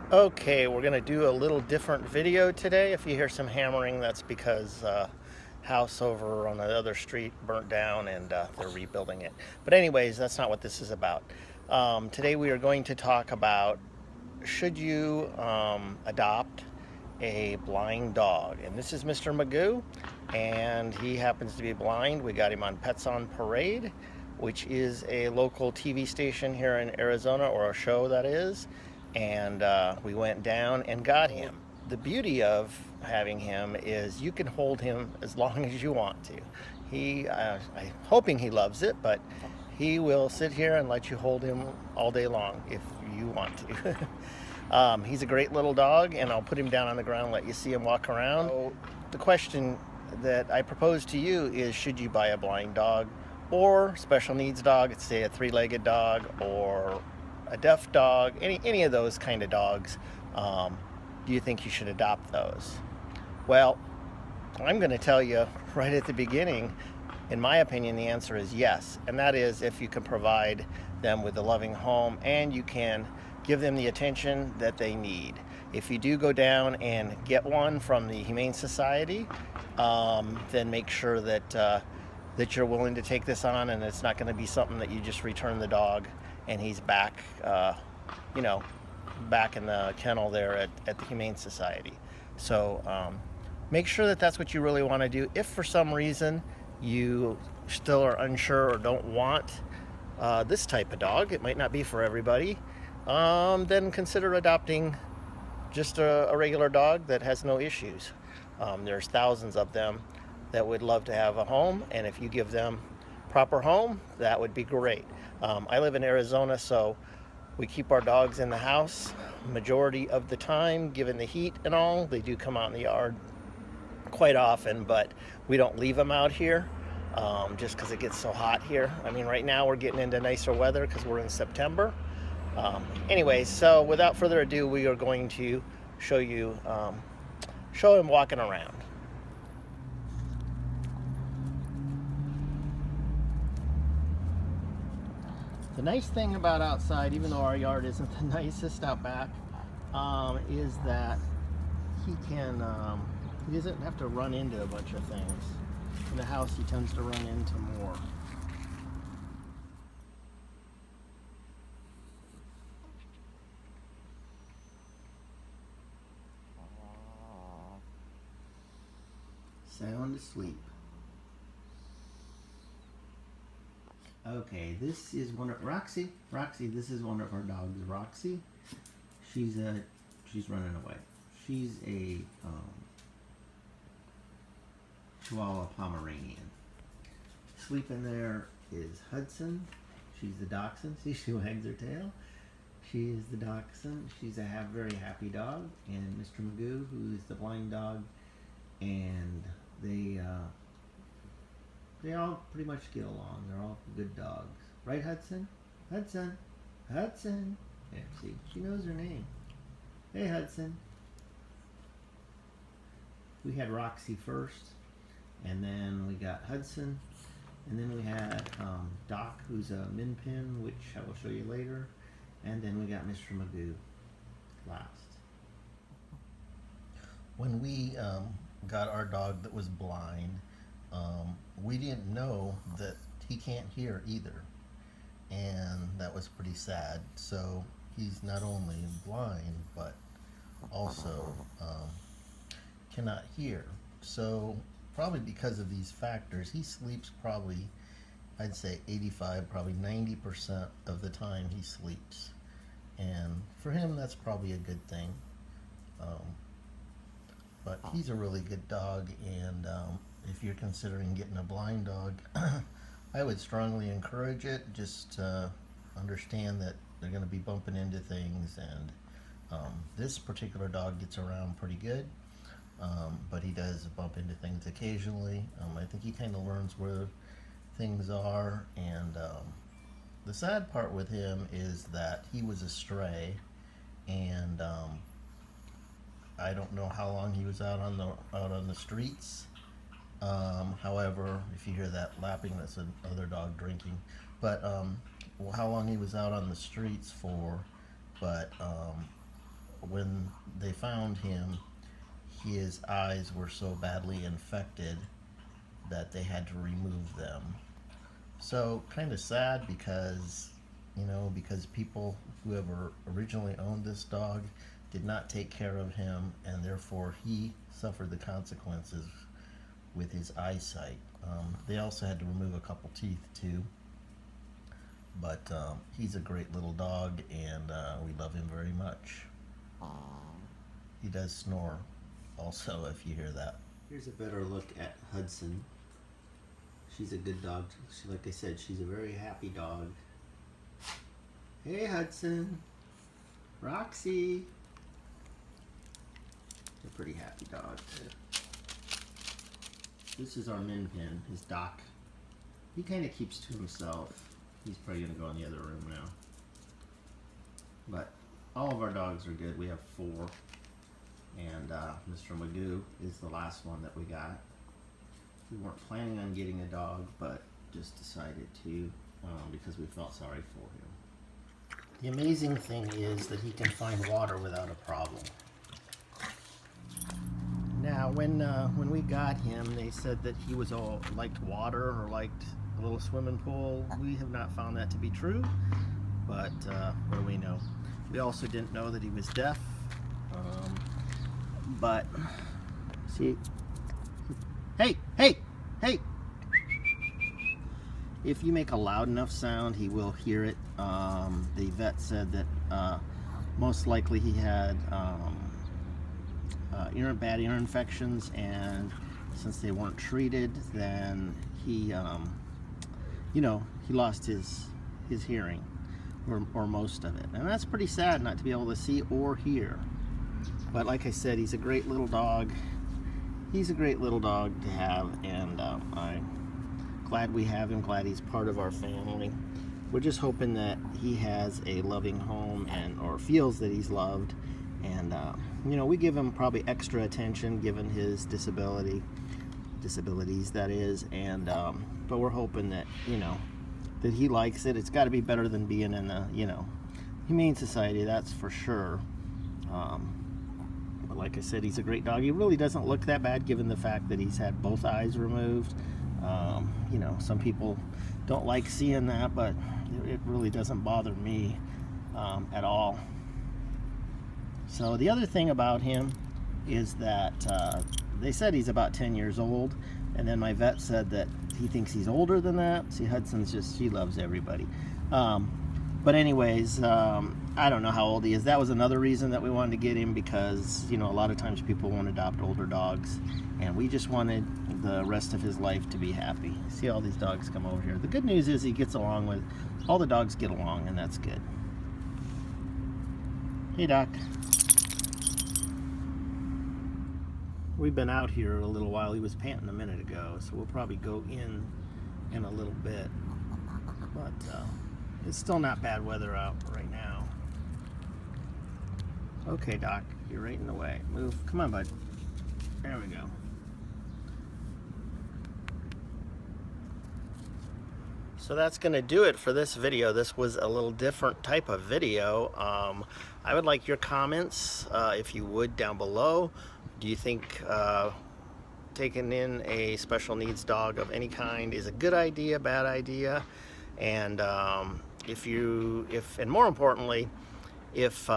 Okay, we're gonna do a little different video today. If you hear some hammering, that's because house over on the other street burnt down and they're rebuilding it. But anyways, that's not what this is about. Today we are going to talk about should you adopt a blind dog. And this is Mr. Magoo, and he happens to be blind. We got him on Pets on Parade, which is a local TV station here in Arizona, or a show that is. And we went down and got him. The beauty of having him is you can hold him as long as you want to. I'm hoping he loves it, but he will sit here and let you hold him all day long if you want to. He's a great little dog, and I'll put him down on the ground and let you see him walk around. So the question that I propose to you is, should you buy a blind dog or special needs dog, say a three-legged dog or a deaf dog, any of those kind of dogs? Do you think you should adopt those? Well, I'm going to tell you right at the beginning, in my opinion, the answer is yes. And that is if you can provide them with a loving home and you can give them the attention that they need. If you do go down and get one from the Humane Society, then make sure that you're willing to take this on, and it's not going to be something that you just return the dog and he's back, you know, back in the kennel there at the Humane Society. So make sure that that's what you really want to do. If for some reason you still are unsure or don't want this type of dog, it might not be for everybody, then consider adopting just a regular dog that has no issues. There's thousands of them that would love to have a home, and if you give them proper home, that would be great. I live in Arizona, so we keep our dogs in the house majority of the time. Given the heat and all, they do come out in the yard quite often, but we don't leave them out here just because it gets so hot here. I mean, right now we're getting into nicer weather because we're in September. Anyways, so without further ado, we are going to show you, show him walking around. The nice thing about outside, even though our yard isn't the nicest out back, is that he doesn't have to run into a bunch of things. In the house, he tends to run into more. Sound asleep. Okay, this is one of Roxy. Roxy, this is one of our dogs. Roxy, she's running away. She's a Chihuahua Pomeranian. Sleeping there is Hudson. She's the dachshund. See, she wags her tail. She is the dachshund. She's a very happy dog. And Mr. Magoo, who is the blind dog, and they all pretty much get along. They're all good dogs. Right, Hudson? Hudson? Hudson? Yeah, see, she knows her name. Hey, Hudson. We had Roxy first, and then we got Hudson, and then we had Doc, who's a Min Pin, which I will show you later, and then we got Mr. Magoo last. When we got our dog that was blind, we didn't know that he can't hear either, and that was pretty sad. So he's not only blind but also cannot hear. So probably because of these factors, he sleeps probably, I'd say 85, probably 90% of the time he sleeps, and for him that's probably a good thing. But he's a really good dog, and if you're considering getting a blind dog, I would strongly encourage it. Just understand that they're going to be bumping into things, and this particular dog gets around pretty good, but he does bump into things occasionally. I think he kind of learns where things are, and the sad part with him is that he was a stray, and I don't know how long he was out on the streets. However, if you hear that lapping, that's another dog drinking. But how long he was out on the streets for? But when they found him, his eyes were so badly infected that they had to remove them. So kind of sad because, because people who ever originally owned this dog did not take care of him, and therefore he suffered the consequences with his eyesight. They also had to remove a couple teeth too. But he's a great little dog, and we love him very much. Aww. He does snore also, if you hear that. Here's a better look at Hudson. She's a good dog. Like I said, she's a very happy dog. Hey, Hudson. Roxy. A pretty happy dog. This is our Min Pin, his Doc. He kind of keeps to himself. He's probably going to go in the other room now. But all of our dogs are good. We have 4. And Mr. Magoo is the last one that we got. We weren't planning on getting a dog, but just decided to because we felt sorry for him. The amazing thing is that he can find water without a problem. Now, when we got him, they said that he was liked water or liked a little swimming pool. We have not found that to be true, but what do we know? We also didn't know that he was deaf, but see, hey! If you make a loud enough sound, he will hear it. The vet said that most likely he had bad ear infections, and since they weren't treated, then he lost his hearing, or most of it, and that's pretty sad not to be able to see or hear. But like I said, he's a great little dog. He's a great little dog to have, and I'm glad we have him. Glad he's part of our family. We're just hoping that he has a loving home or feels that he's loved, and we give him probably extra attention given his disabilities, that is, and but we're hoping that that he likes it. It's got to be better than being in a humane society, that's for sure. But like I said, he's a great dog. He really doesn't look that bad given the fact that he's had both eyes removed. Some people don't like seeing that, but it really doesn't bother me at all. So the other thing about him is that they said he's about 10 years old, and then my vet said that he thinks he's older than that. See, Hudson's she loves everybody. But anyways, I don't know how old he is. That was another reason that we wanted to get him, because a lot of times people won't adopt older dogs, and we just wanted the rest of his life to be happy. See all these dogs come over here. The good news is he gets along with all the dogs, get along, and that's good. Hey, Doc. We've been out here a little while. He was panting a minute ago, so we'll probably go in a little bit. But it's still not bad weather out right now. Okay, Doc, you're right in the way. Move. Come on, bud. There we go. So that's going to do it for this video. This was a little different type of video. I would like your comments, if you would, down below. Do you think taking in a special needs dog of any kind is a good idea, bad idea? And and more importantly, if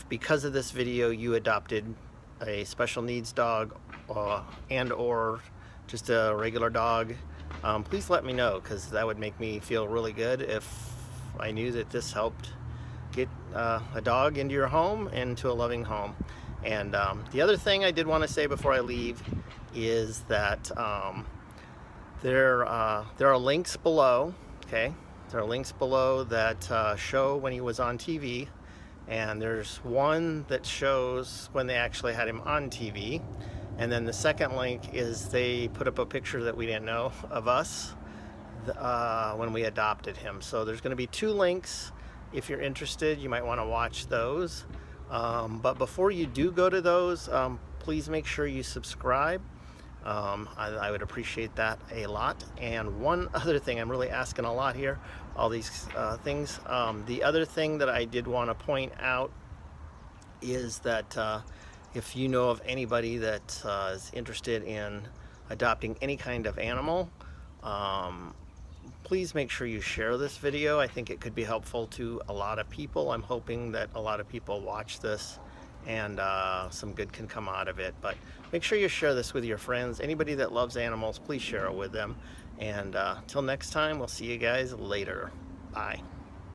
because of this video you adopted a special needs dog and or just a regular dog, please let me know, because that would make me feel really good if I knew that this helped get a dog into your home, into a loving home. And the other thing I did want to say before I leave is that there are links below, okay? There are links below that show when he was on TV, and there's one that shows when they actually had him on TV. And then the second link is they put up a picture that we didn't know of us when we adopted him. So there's going to be 2 links. If you're interested, you might want to watch those. But before you do go to those, please make sure you subscribe. I would appreciate that a lot. And one other thing, I'm really asking a lot here, all these things. The other thing that I did want to point out is that if you know of anybody that is interested in adopting any kind of animal, please make sure you share this video. I think it could be helpful to a lot of people. I'm hoping that a lot of people watch this and some good can come out of it. But make sure you share this with your friends. Anybody that loves animals, please share it with them. And till next time, we'll see you guys later. Bye.